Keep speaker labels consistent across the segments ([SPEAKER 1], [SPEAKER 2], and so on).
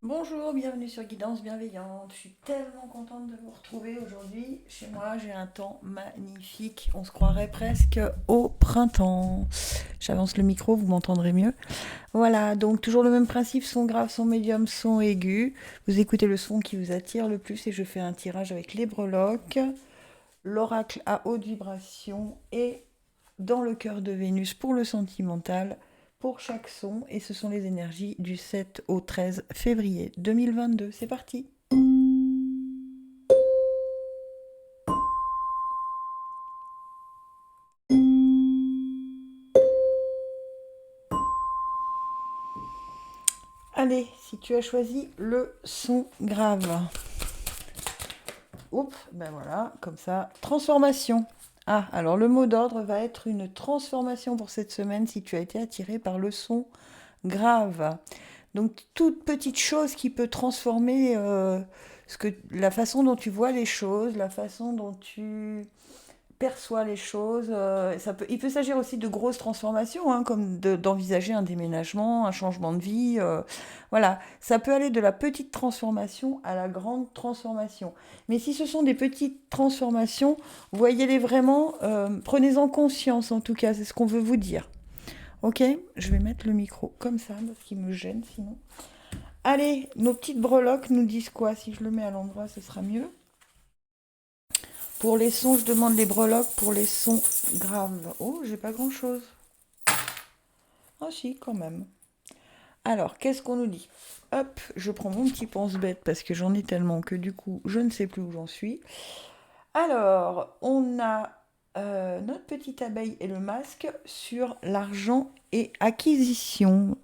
[SPEAKER 1] Bonjour, bienvenue sur Guidance Bienveillante. Je suis tellement contente de vous retrouver aujourd'hui. Chez moi, j'ai un temps magnifique. On se croirait presque au printemps. J'avance le micro, vous m'entendrez mieux. Voilà, donc toujours le même principe, son grave, son médium, son aigu. Vous écoutez le son qui vous attire le plus et je fais un tirage avec les breloques, l'oracle à haute vibration et dans le cœur de Vénus pour le sentimental pour chaque son et ce sont les énergies du 7 au 13 février 2022. C'est parti. Allez, si tu as choisi le son grave. Oups, ben voilà, comme ça. Transformation. Ah, alors le mot d'ordre va être une transformation pour cette semaine si tu as été attiré par le son grave. Donc toute petite chose qui peut transformer la façon dont tu vois les choses, la façon dont tu perçoit les choses. Il peut s'agir aussi de grosses transformations, hein, comme d'envisager un déménagement, un changement de vie. Voilà, ça peut aller de la petite transformation à la grande transformation. Mais si ce sont des petites transformations, voyez-les vraiment, prenez-en conscience en tout cas, c'est ce qu'on veut vous dire. Ok, je vais mettre le micro comme ça parce qu'il me gêne sinon. Allez, nos petites breloques nous disent quoi? Si je le mets à l'endroit, ce sera mieux. Pour les sons, je demande les breloques. Pour les sons graves. Oh, j'ai pas grand chose. Ah si, quand même. Alors, qu'est-ce qu'on nous dit? Hop, je prends mon petit pense-bête parce que j'en ai tellement que du coup, je ne sais plus où j'en suis. Alors, on a notre petite abeille et le masque sur l'argent et acquisition.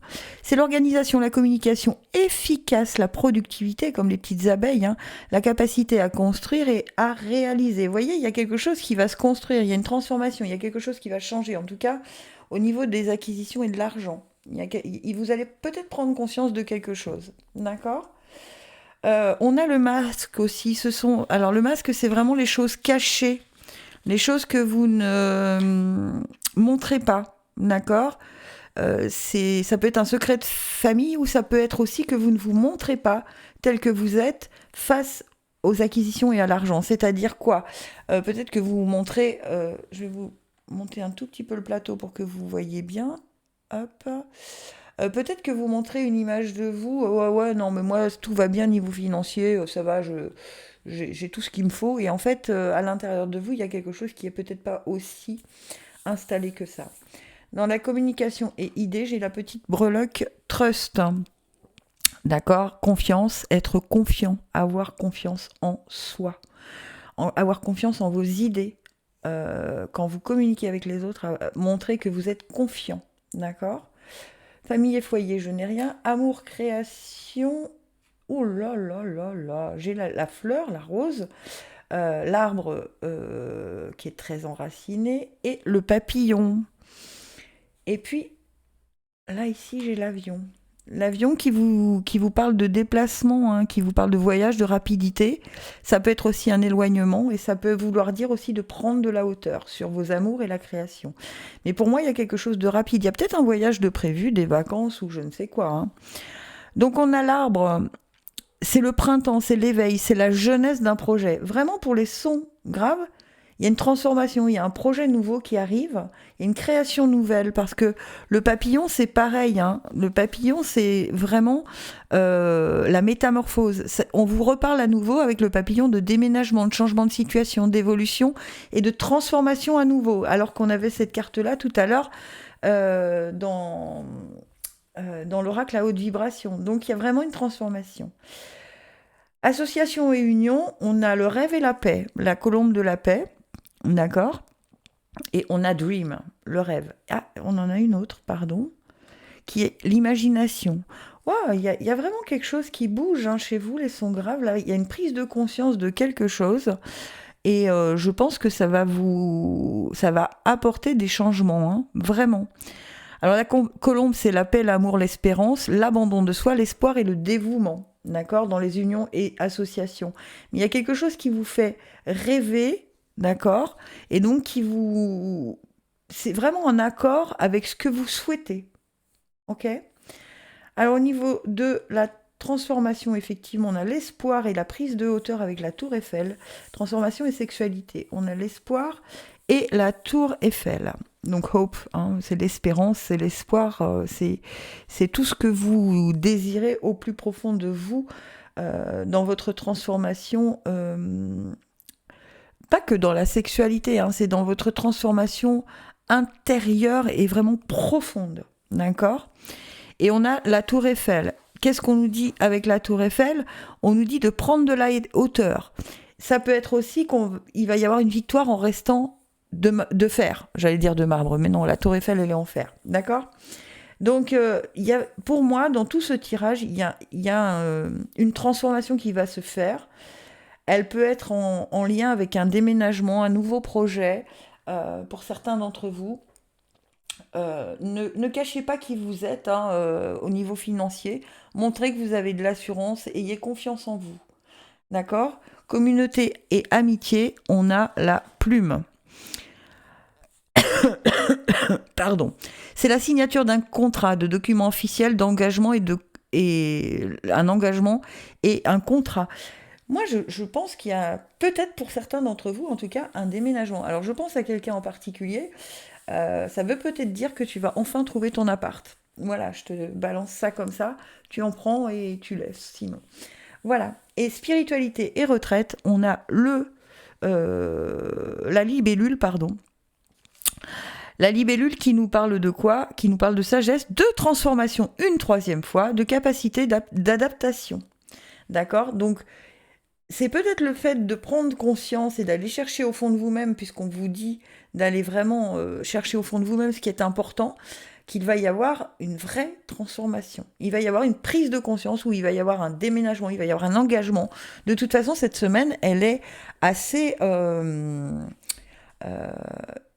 [SPEAKER 1] C'est l'organisation, la communication efficace, la productivité, comme les petites abeilles, hein, la capacité à construire et à réaliser. Vous voyez, il y a quelque chose qui va se construire, il y a une transformation, il y a quelque chose qui va changer, en tout cas au niveau des acquisitions et de l'argent. Vous allez peut-être prendre conscience de quelque chose, d'accord? On a le masque aussi. Alors le masque, c'est vraiment les choses cachées, les choses que vous ne montrez pas, d'accord. Ça peut être un secret de famille ou ça peut être aussi que vous ne vous montrez pas tel que vous êtes face aux acquisitions et à l'argent. C'est-à-dire quoi? Peut-être que vous vous montrez. Je vais vous monter un tout petit peu le plateau pour que vous voyez bien. Hop. Peut-être que vous montrez une image de vous. Ouais, ouais, non, mais moi, tout va bien niveau financier, ça va, j'ai tout ce qu'il me faut. Et en fait, à l'intérieur de vous, il y a quelque chose qui est peut-être pas aussi installé que ça. Dans la communication et idée, j'ai la petite breloque trust. D'accord? Confiance, être confiant, avoir confiance en soi, avoir confiance en vos idées. Quand vous communiquez avec les autres, montrer que vous êtes confiant. D'accord? Famille et foyer, je n'ai rien. Amour, création. Oh là là là là. J'ai la fleur, la rose, l'arbre qui est très enraciné et le papillon. Et puis, là, ici, j'ai l'avion. L'avion qui vous parle de déplacement, hein, qui vous parle de voyage, de rapidité. Ça peut être aussi un éloignement et ça peut vouloir dire aussi de prendre de la hauteur sur vos amours et la création. Mais pour moi, il y a quelque chose de rapide. Il y a peut-être un voyage de prévu, des vacances ou je ne sais quoi, hein. Donc on a l'arbre, c'est le printemps, c'est l'éveil, c'est la jeunesse d'un projet. Vraiment pour les sons graves, il y a une transformation, il y a un projet nouveau qui arrive, il y a une création nouvelle, parce que le papillon, c'est pareil, hein. Le papillon, c'est vraiment la métamorphose. On vous reparle à nouveau avec le papillon de déménagement, de changement de situation, d'évolution et de transformation à nouveau, alors qu'on avait cette carte-là tout à l'heure euh, dans, dans l'oracle à haute vibration. Donc il y a vraiment une transformation. Association et union, on a le rêve et la paix, la colombe de la paix, d'accord. Et on a dream, le rêve. Ah, on en a une autre, pardon, qui est l'imagination. Waouh, il y a vraiment quelque chose qui bouge, hein, chez vous, les sons graves. Là, il y a une prise de conscience de quelque chose. Et je pense que ça va apporter des changements, hein, vraiment. Alors la colombe, c'est la paix, l'amour, l'espérance, l'abandon de soi, l'espoir et le dévouement, d'accord, dans les unions et associations. Mais il y a quelque chose qui vous fait rêver, d'accord, et donc c'est vraiment en accord avec ce que vous souhaitez, ok. Alors au niveau de la transformation, effectivement, on a l'espoir et la prise de hauteur avec la tour Eiffel. Transformation et sexualité. On a l'espoir et la tour Eiffel. Donc hope, hein, c'est l'espérance, c'est l'espoir, c'est tout ce que vous désirez au plus profond de vous dans votre transformation. Pas que dans la sexualité, hein, c'est dans votre transformation intérieure et vraiment profonde. D'accord ? Et on a la tour Eiffel. Qu'est-ce qu'on nous dit avec la tour Eiffel ? On nous dit de prendre de la hauteur. Ça peut être aussi qu'il va y avoir une victoire en restant de fer. J'allais dire de marbre, mais non, la tour Eiffel, elle est en fer. D'accord ? Donc, pour moi, dans tout ce tirage, il y a une transformation qui va se faire. Elle peut être en lien avec un déménagement, un nouveau projet, pour certains d'entre vous. Ne cachez pas qui vous êtes au niveau financier. Montrez que vous avez de l'assurance. Ayez confiance en vous. D'accord ? Communauté et amitié, on a la plume. Pardon. C'est la signature d'un contrat, de document officiel d'engagement et un engagement et un contrat. Moi, je pense qu'il y a peut-être pour certains d'entre vous, en tout cas, un déménagement. Alors, je pense à quelqu'un en particulier. Ça veut peut-être dire que tu vas enfin trouver ton appart. Voilà, je te balance ça comme ça. Tu en prends et tu laisses, sinon. Voilà. Et spiritualité et retraite, on a la libellule, pardon. La libellule qui nous parle de quoi ? Qui nous parle de sagesse, de transformation une troisième fois, de capacité d'adaptation. D'accord ? Donc, c'est peut-être le fait de prendre conscience et d'aller chercher au fond de vous-même, puisqu'on vous dit d'aller vraiment chercher au fond de vous-même ce qui est important, qu'il va y avoir une vraie transformation. Il va y avoir une prise de conscience, où il va y avoir un déménagement, il va y avoir un engagement. De toute façon, cette semaine, elle est assez...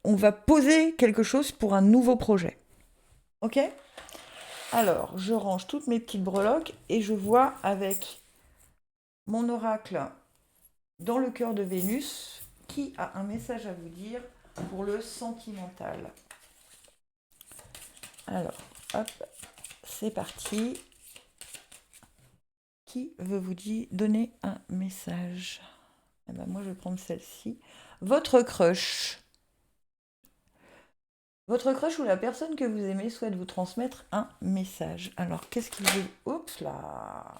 [SPEAKER 1] on va poser quelque chose pour un nouveau projet. Ok ? Alors, je range toutes mes petites breloques et je vois avec mon oracle dans le cœur de Vénus qui a un message à vous dire pour le sentimental. Alors, hop, c'est parti. Qui veut vous donner un message ? Eh ben, moi, je vais prendre celle-ci. Votre crush. Votre crush ou la personne que vous aimez souhaite vous transmettre un message. Alors, qu'est-ce qu'il veut ? Oups là !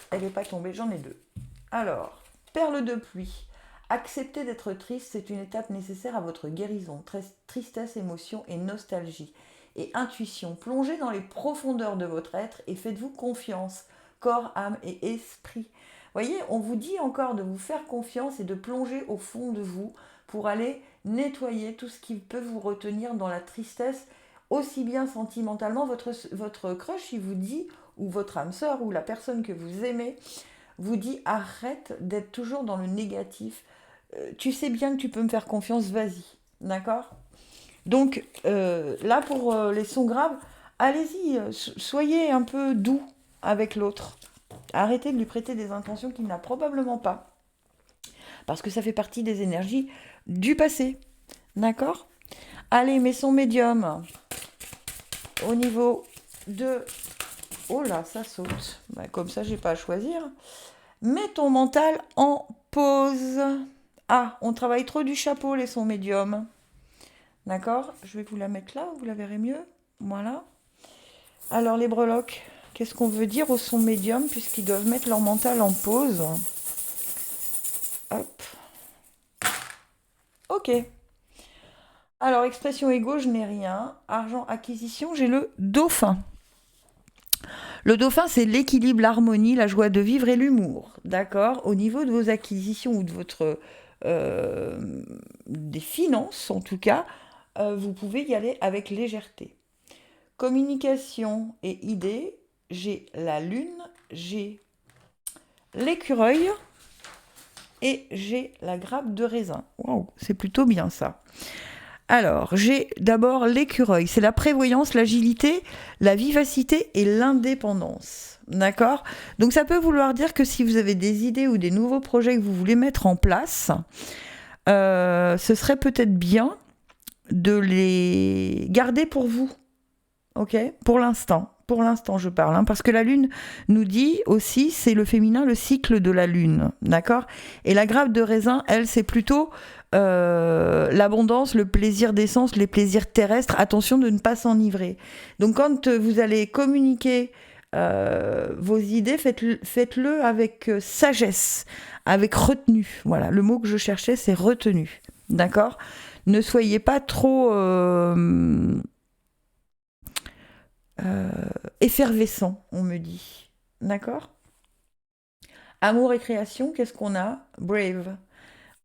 [SPEAKER 1] Elle n'est pas tombée, j'en ai deux. Alors, perle de pluie. Accepter d'être triste, c'est une étape nécessaire à votre guérison. Tristesse, émotion et nostalgie. Et intuition. Plongez dans les profondeurs de votre être et faites-vous confiance. Corps, âme et esprit. Voyez, on vous dit encore de vous faire confiance et de plonger au fond de vous pour aller nettoyer tout ce qui peut vous retenir dans la tristesse, aussi bien sentimentalement. Votre crush, il vous dit, ou votre âme sœur, ou la personne que vous aimez, vous dit arrête d'être toujours dans le négatif. Tu sais bien que tu peux me faire confiance, vas-y. D'accord ? Donc, là, pour les sons graves, allez-y, soyez un peu doux avec l'autre. Arrêtez de lui prêter des intentions qu'il n'a probablement pas. Parce que ça fait partie des énergies du passé. D'accord ? Allez, mes sons médiums. Au niveau de... Oh là, ça saute. Bah, comme ça, j'ai pas à choisir. Mets ton mental en pause. Ah, on travaille trop du chapeau, les sons médiums. D'accord ? Je vais vous la mettre là, vous la verrez mieux. Voilà. Alors, les breloques, qu'est-ce qu'on veut dire aux sons médiums, puisqu'ils doivent mettre leur mental en pause ? Hop. Ok. Alors, expression égo, je n'ai rien. Argent, acquisition, j'ai le dauphin. Le dauphin, c'est l'équilibre, l'harmonie, la joie de vivre et l'humour. D'accord ? Au niveau de vos acquisitions ou de votre... des finances, en tout cas, vous pouvez y aller avec légèreté. Communication et idées, j'ai la lune, j'ai l'écureuil et j'ai la grappe de raisin. Wow, c'est plutôt bien ça. Alors, j'ai d'abord l'écureuil. C'est la prévoyance, l'agilité, la vivacité et l'indépendance. D'accord ? Donc, ça peut vouloir dire que si vous avez des idées ou des nouveaux projets que vous voulez mettre en place, ce serait peut-être bien de les garder pour vous. Ok ? Pour l'instant. pour l'instant je parle, hein, parce que la lune nous dit aussi, c'est le féminin, le cycle de la lune, d'accord? Et la grappe de raisin, elle, c'est plutôt l'abondance, le plaisir d'essence, les plaisirs terrestres. Attention de ne pas s'enivrer. Donc quand vous allez communiquer vos idées, faites-le avec sagesse, avec retenue. Voilà, le mot que je cherchais, c'est retenue, d'accord? Ne soyez pas trop effervescent, on me dit. D'accord? Amour et création, qu'est-ce qu'on a? Brave.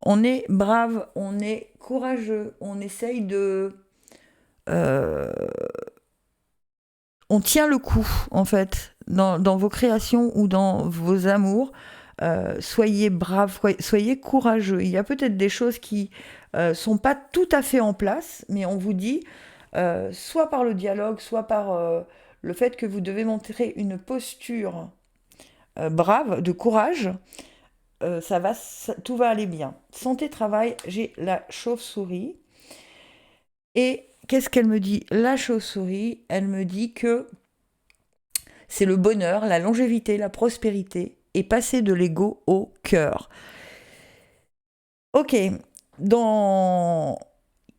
[SPEAKER 1] On est brave, on est courageux, on essaye de... euh, on tient le coup, en fait, dans vos créations ou dans vos amours. Soyez braves, soyez courageux. Il y a peut-être des choses qui sont pas tout à fait en place, mais on vous dit, soit par le dialogue, soit par le fait que vous devez montrer une posture brave, de courage, tout va aller bien. Santé, travail, j'ai la chauve-souris. Et qu'est-ce qu'elle me dit? La chauve-souris, elle me dit que c'est le bonheur, la longévité, la prospérité et passer de l'ego au cœur. Ok, dans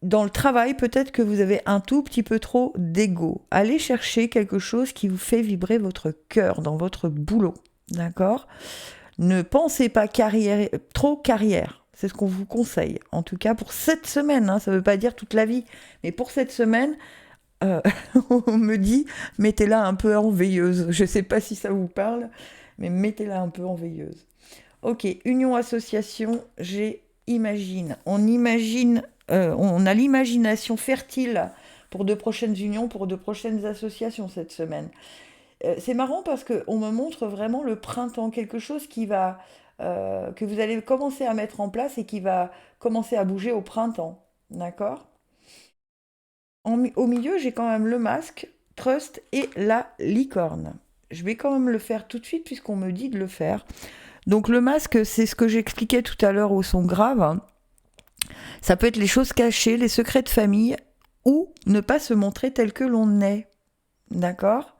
[SPEAKER 1] le travail, peut-être que vous avez un tout petit peu trop d'ego. Allez chercher quelque chose qui vous fait vibrer votre cœur dans votre boulot, d'accord? Ne pensez pas trop carrière. C'est ce qu'on vous conseille. En tout cas, pour cette semaine, hein, ça ne veut pas dire toute la vie, mais pour cette semaine, euh, on me dit, mettez-la un peu en veilleuse. Je ne sais pas si ça vous parle, mais mettez-la un peu en veilleuse. Ok, union, association, imagine. On a l'imagination fertile pour de prochaines unions, pour de prochaines associations cette semaine. C'est marrant parce qu'on me montre vraiment le printemps, quelque chose que vous allez commencer à mettre en place et qui va commencer à bouger au printemps. D'accord? Au milieu, j'ai quand même le masque, Trust et la licorne. Je vais quand même le faire tout de suite puisqu'on me dit de le faire. Donc le masque, c'est ce que j'expliquais tout à l'heure au son grave. Ça peut être les choses cachées, les secrets de famille ou ne pas se montrer tel que l'on est. D'accord?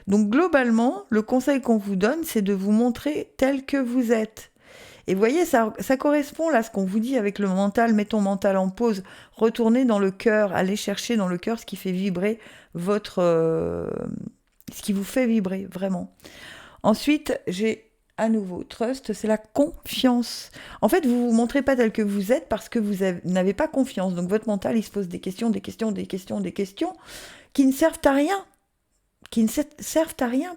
[SPEAKER 1] Donc globalement, le conseil qu'on vous donne, c'est de vous montrer tel que vous êtes. Et vous voyez, ça correspond là à ce qu'on vous dit avec le mental, mets ton mental en pause, retournez dans le cœur, allez chercher dans le cœur ce qui fait vibrer ce qui vous fait vibrer, vraiment. Ensuite, j'ai à nouveau trust, c'est la confiance. En fait, vous vous montrez pas tel que vous êtes parce que n'avez pas confiance. Donc votre mental, il se pose des questions qui ne servent à rien.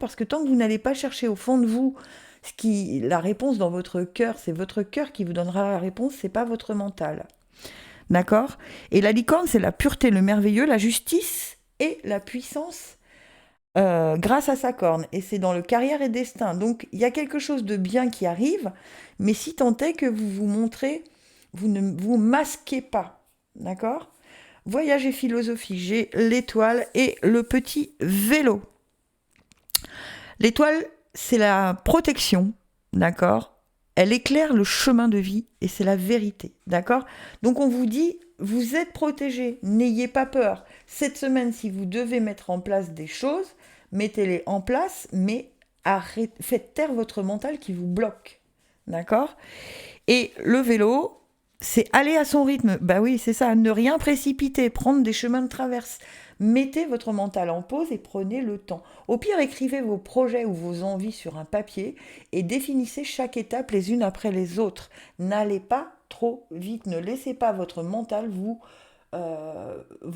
[SPEAKER 1] Parce que tant que vous n'allez pas chercher au fond de vous la réponse dans votre cœur, c'est votre cœur qui vous donnera la réponse, c'est pas votre mental. D'accord? Et la licorne, c'est la pureté, le merveilleux, la justice et la puissance grâce à sa corne. Et c'est dans le carrière et destin. Donc, il y a quelque chose de bien qui arrive, mais si tant est que vous vous montrez, vous ne vous masquez pas. D'accord? Voyage et philosophie, j'ai l'étoile et le petit vélo. L'étoile, c'est la protection, d'accord? Elle éclaire le chemin de vie et c'est la vérité, d'accord? Donc on vous dit, vous êtes protégé, n'ayez pas peur. Cette semaine, si vous devez mettre en place des choses, mettez-les en place, mais faites taire votre mental qui vous bloque, d'accord? Et le vélo, c'est aller à son rythme. Bah oui, c'est ça, ne rien précipiter, prendre des chemins de traverse. Mettez votre mental en pause et prenez le temps. Au pire, écrivez vos projets ou vos envies sur un papier et définissez chaque étape les unes après les autres. N'allez pas trop vite, ne laissez pas votre mental vous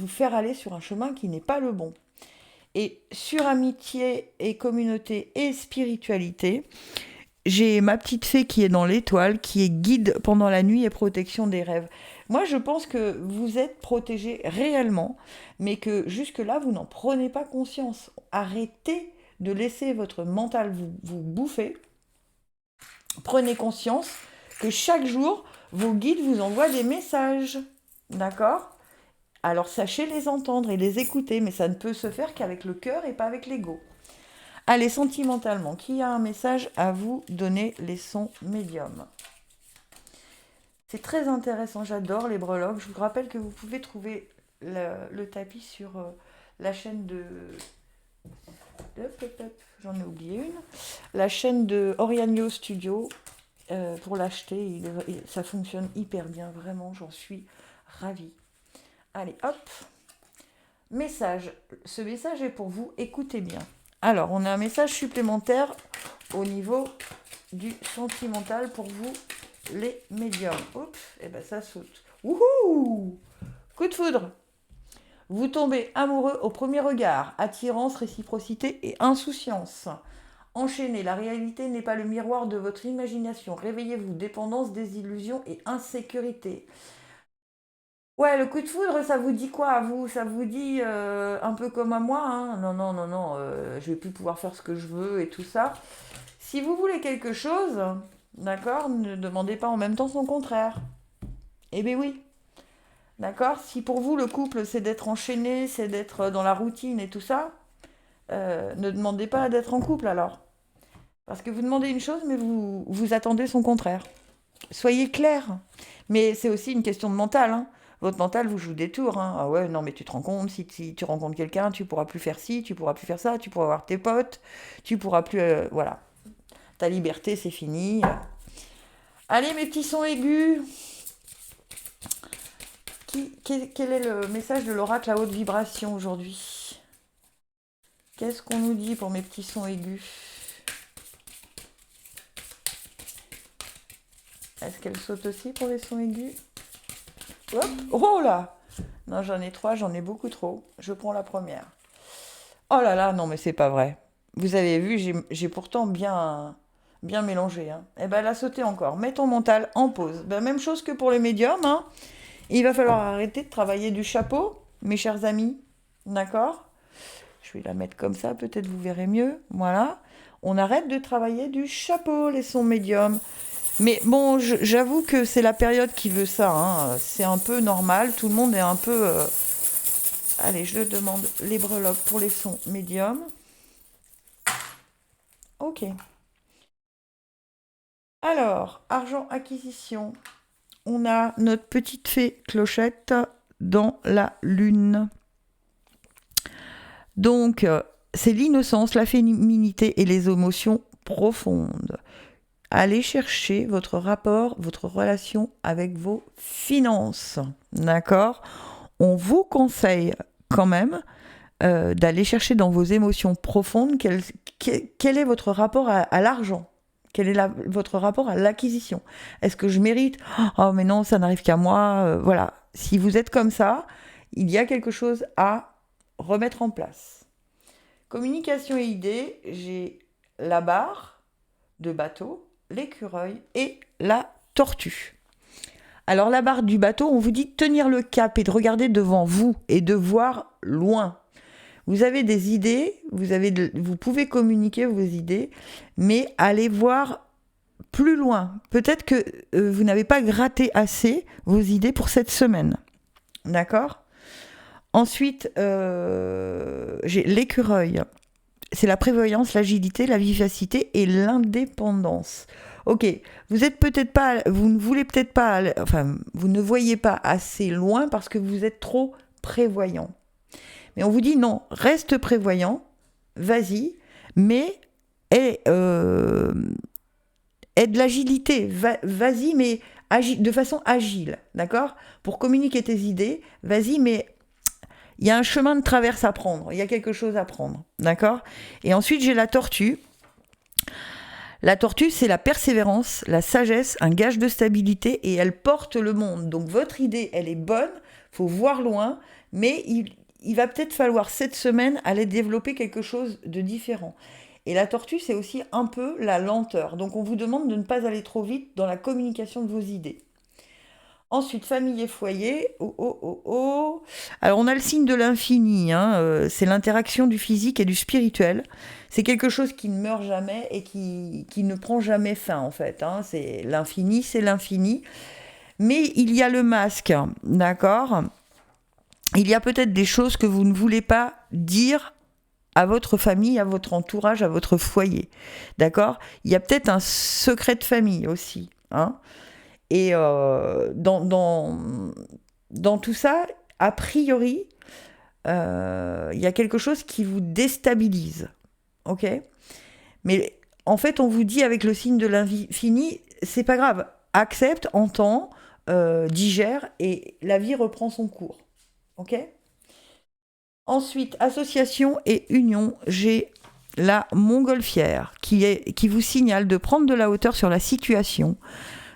[SPEAKER 1] faire aller sur un chemin qui n'est pas le bon. Et sur amitié et communauté et spiritualité, j'ai ma petite fée qui est dans l'étoile, qui est guide pendant la nuit et protection des rêves. Moi, je pense que vous êtes protégé réellement, mais que jusque-là, vous n'en prenez pas conscience. Arrêtez de laisser votre mental vous bouffer. Prenez conscience que chaque jour, vos guides vous envoient des messages. D'accord? Alors, sachez les entendre et les écouter, mais ça ne peut se faire qu'avec le cœur et pas avec l'ego. Allez, sentimentalement, qui a un message à vous donner, les sons médiums? C'est très intéressant, j'adore les breloques. Je vous rappelle que vous pouvez trouver le tapis sur la chaîne J'en ai oublié une. La chaîne de Orianio Studio, pour l'acheter, ça fonctionne hyper bien, vraiment, j'en suis ravie. Allez, hop. Message. Ce message est pour vous, écoutez bien. Alors, on a un message supplémentaire au niveau du sentimental pour vous, les médiums. Oups, et ben ça saute. Wouhou! Coup de foudre. Vous tombez amoureux au premier regard. Attirance, réciprocité et insouciance. Enchaînez, la réalité n'est pas le miroir de votre imagination. Réveillez-vous, dépendance, désillusion et insécurité. Ouais, le coup de foudre, ça vous dit quoi à vous? Ça vous dit un peu comme à moi, hein? Non, non, non, non, je vais plus pouvoir faire ce que je veux et tout ça. Si vous voulez quelque chose, d'accord, ne demandez pas en même temps son contraire. Eh bien oui, d'accord. Si pour vous le couple c'est d'être enchaîné, c'est d'être dans la routine et tout ça, ne demandez pas d'être en couple alors. Parce que vous demandez une chose, mais vous attendez son contraire. Soyez clair. Mais c'est aussi une question de mental, hein. Votre mental vous joue des tours, hein. Ah ouais, non, mais tu te rends compte, si tu rencontres quelqu'un, tu pourras plus faire ci, tu pourras plus faire ça, tu pourras avoir tes potes, tu pourras plus. Voilà. Ta liberté, c'est fini. Allez, mes petits sons aigus. Quel est le message de l'oracle à haute vibration aujourd'hui? Qu'est-ce qu'on nous dit pour mes petits sons aigus? Est-ce qu'elle saute aussi pour les sons aigus? Hop. Oh là! Non, j'en ai 3, j'en ai beaucoup trop. Je prends la première. Oh là là, non mais c'est pas vrai. Vous avez vu, j'ai pourtant bien mélangé, hein. Eh ben elle a sauté encore. Mets ton mental en pause. Ben, même chose que pour les médiums, hein. Il va falloir arrêter de travailler du chapeau, mes chers amis. D'accord? Je vais la mettre comme ça, peut-être vous verrez mieux. Voilà. On arrête de travailler du chapeau, les sons médiums. Mais bon, j'avoue que c'est la période qui veut ça, hein. C'est un peu normal. Tout le monde est un peu... Allez, je demande les breloques pour les sons médiums. Ok. Alors, argent acquisition. On a notre petite fée Clochette dans la lune. Donc, c'est l'innocence, la féminité et les émotions profondes. Allez chercher votre rapport, votre relation avec vos finances. D'accord? On vous conseille quand même d'aller chercher dans vos émotions profondes quel est votre rapport à l'argent. Quel est votre rapport à l'acquisition? Est-ce que je mérite? Oh mais non, ça n'arrive qu'à moi. Voilà. Si vous êtes comme ça, il y a quelque chose à remettre en place. Communication et idées, j'ai la barre de bateau, l'écureuil et la tortue. Alors la barre du bateau, on vous dit de tenir le cap et de regarder devant vous et de voir loin. Vous avez des idées, vous pouvez communiquer vos idées, mais allez voir plus loin. Peut-être que vous n'avez pas gratté assez vos idées pour cette semaine. D'accord? Ensuite, j'ai l'écureuil. C'est la prévoyance, l'agilité, la vivacité et l'indépendance. Ok, vous ne voulez peut-être pas, enfin, vous ne voyez pas assez loin parce que vous êtes trop prévoyant. Mais on vous dit non, reste prévoyant, vas-y, mais aie de l'agilité, vas-y, mais de façon agile, d'accord? Pour communiquer tes idées, vas-y, mais il y a un chemin de traverse à prendre, il y a quelque chose à prendre, d'accord? Et ensuite, j'ai la tortue. La tortue, c'est la persévérance, la sagesse, un gage de stabilité et elle porte le monde. Donc votre idée, elle est bonne, il faut voir loin, mais il va peut-être falloir cette semaine aller développer quelque chose de différent. Et la tortue, c'est aussi un peu la lenteur. Donc on vous demande de ne pas aller trop vite dans la communication de vos idées. Ensuite, famille et foyer. Alors, on a le signe de l'infini. Hein, c'est l'interaction du physique et du spirituel. C'est quelque chose qui ne meurt jamais et qui ne prend jamais fin, en fait. Hein. C'est l'infini, c'est l'infini. Mais il y a le masque, d'accord? Il y a peut-être des choses que vous ne voulez pas dire à votre famille, à votre entourage, à votre foyer, d'accord? Il y a peut-être un secret de famille aussi, hein? Et dans tout ça, a priori, il y a quelque chose qui vous déstabilise. ok? Mais en fait, on vous dit avec le signe de l'infini, c'est pas grave. Accepte, entends, digère, et la vie reprend son cours, ok? Ensuite, association et union, j'ai la montgolfière qui vous signale de prendre de la hauteur sur la situation,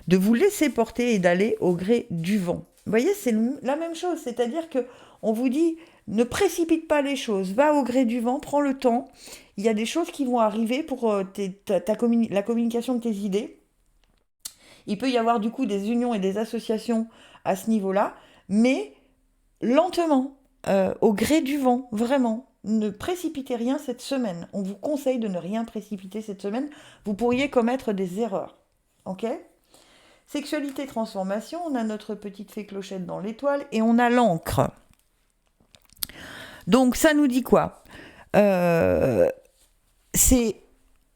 [SPEAKER 1] de vous laisser porter et d'aller au gré du vent. Vous voyez, c'est la même chose, c'est-à-dire que on vous dit ne précipite pas les choses, va au gré du vent, prends le temps. Il y a des choses qui vont arriver pour la communication de tes idées. Il peut y avoir du coup des unions et des associations à ce niveau-là, mais lentement, au gré du vent, vraiment. Ne précipitez rien cette semaine. On vous conseille de ne rien précipiter cette semaine. Vous pourriez commettre des erreurs. Ok? Sexualité, transformation, on a notre petite fée clochette dans l'étoile et on a l'encre. Donc ça nous dit quoi? C'est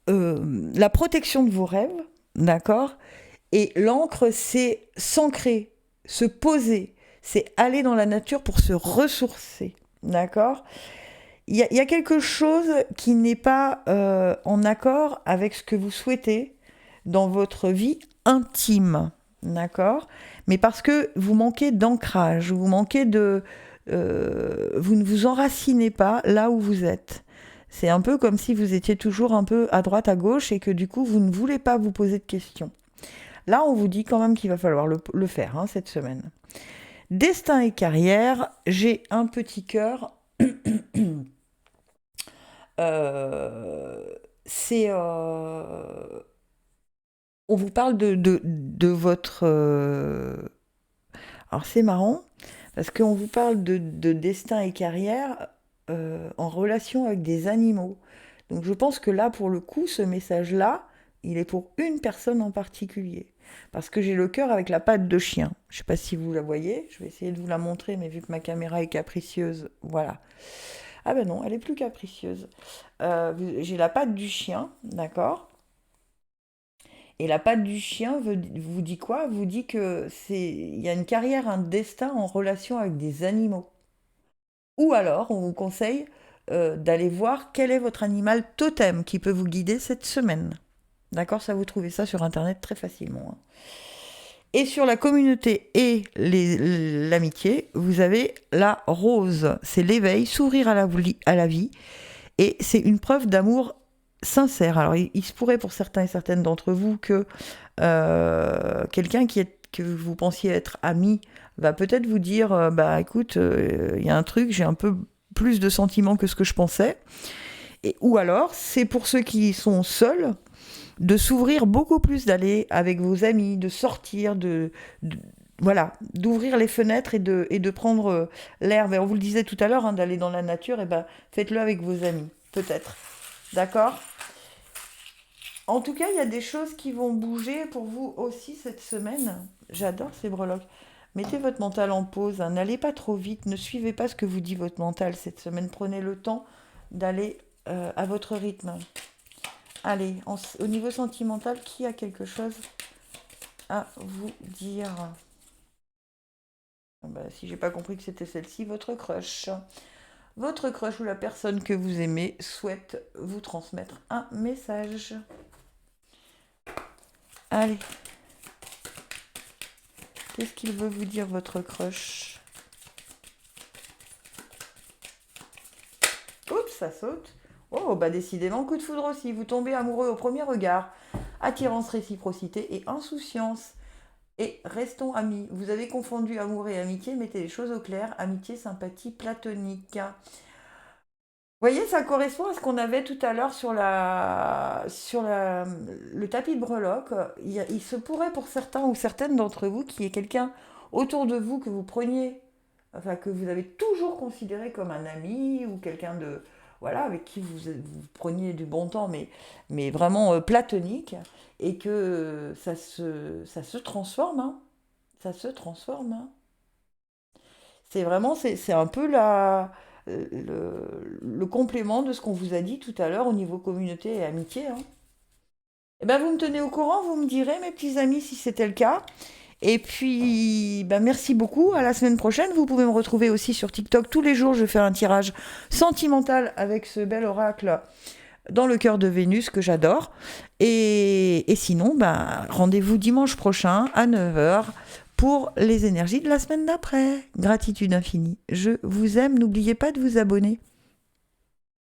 [SPEAKER 1] la protection de vos rêves, d'accord? Et l'encre, c'est s'ancrer, se poser, c'est aller dans la nature pour se ressourcer, d'accord? Il y a quelque chose qui n'est pas en accord avec ce que vous souhaitez dans votre vie intime, d'accord? Mais parce que vous manquez d'ancrage, vous manquez de... vous ne vous enracinez pas là où vous êtes. C'est un peu comme si vous étiez toujours un peu à droite, à gauche, et que du coup, vous ne voulez pas vous poser de questions. Là, on vous dit quand même qu'il va falloir le faire cette semaine. Destin et carrière, j'ai un petit cœur. C'est... on vous parle de votre... Alors c'est marrant, parce qu'on vous parle de destin et carrière en relation avec des animaux. Donc je pense que là, pour le coup, ce message-là, il est pour une personne en particulier. Parce que j'ai le cœur avec la patte de chien. Je ne sais pas si vous la voyez, je vais essayer de vous la montrer, mais vu que ma caméra est capricieuse, voilà. Ah ben non, elle est plus capricieuse. J'ai la patte du chien, d'accord? Et la patte du chien vous dit quoi? Vous dit que il y a une carrière, un destin en relation avec des animaux. Ou alors, on vous conseille d'aller voir quel est votre animal totem qui peut vous guider cette semaine. D'accord? Ça, vous trouvez ça sur Internet très facilement. Et sur la communauté et l'amitié, vous avez la rose. C'est l'éveil, s'ouvrir à la vie. Et c'est une preuve d'amour sincère. Alors, il se pourrait pour certains et certaines d'entre vous que quelqu'un que vous pensiez être ami va peut-être vous dire bah écoute, il y a un truc, j'ai un peu plus de sentiments que ce que je pensais. Ou alors, c'est pour ceux qui sont seuls, de s'ouvrir beaucoup plus, d'aller avec vos amis, de sortir, voilà, d'ouvrir les fenêtres et de prendre l'air. On vous le disait tout à l'heure, d'aller dans la nature, et ben faites-le avec vos amis, peut-être. D'accord? En tout cas, il y a des choses qui vont bouger pour vous aussi cette semaine. J'adore ces breloques. Mettez votre mental en pause, n'allez pas trop vite, ne suivez pas ce que vous dit votre mental cette semaine. Prenez le temps d'aller à votre rythme. Allez, au niveau sentimental, qui a quelque chose à vous dire? Si j'ai pas compris que c'était celle-ci, votre crush. Votre crush ou la personne que vous aimez souhaite vous transmettre un message. Allez. Qu'est-ce qu'il veut vous dire, votre crush? Oups, ça saute. Oh, bah décidément, coup de foudre aussi. Vous tombez amoureux au premier regard. Attirance, réciprocité et insouciance. Et restons amis. Vous avez confondu amour et amitié. Mettez les choses au clair. Amitié, sympathie, platonique. Vous voyez, ça correspond à ce qu'on avait tout à l'heure sur le tapis de breloque. Il se pourrait pour certains ou certaines d'entre vous qu'il y ait quelqu'un autour de vous que vous preniez, enfin que vous avez toujours considéré comme un ami ou quelqu'un voilà, avec qui vous preniez du bon temps, mais vraiment platonique, et que ça se transforme, ça se transforme. C'est un peu le complément de ce qu'on vous a dit tout à l'heure au niveau communauté et amitié. Et ben vous me tenez au courant, vous me direz, mes petits amis, si c'était le cas. Et puis, merci beaucoup. À la semaine prochaine. Vous pouvez me retrouver aussi sur TikTok. Tous les jours, je fais un tirage sentimental avec ce bel oracle dans le cœur de Vénus que j'adore. Et sinon, rendez-vous dimanche prochain à 9h pour les énergies de la semaine d'après. Gratitude infinie. Je vous aime. N'oubliez pas de vous abonner.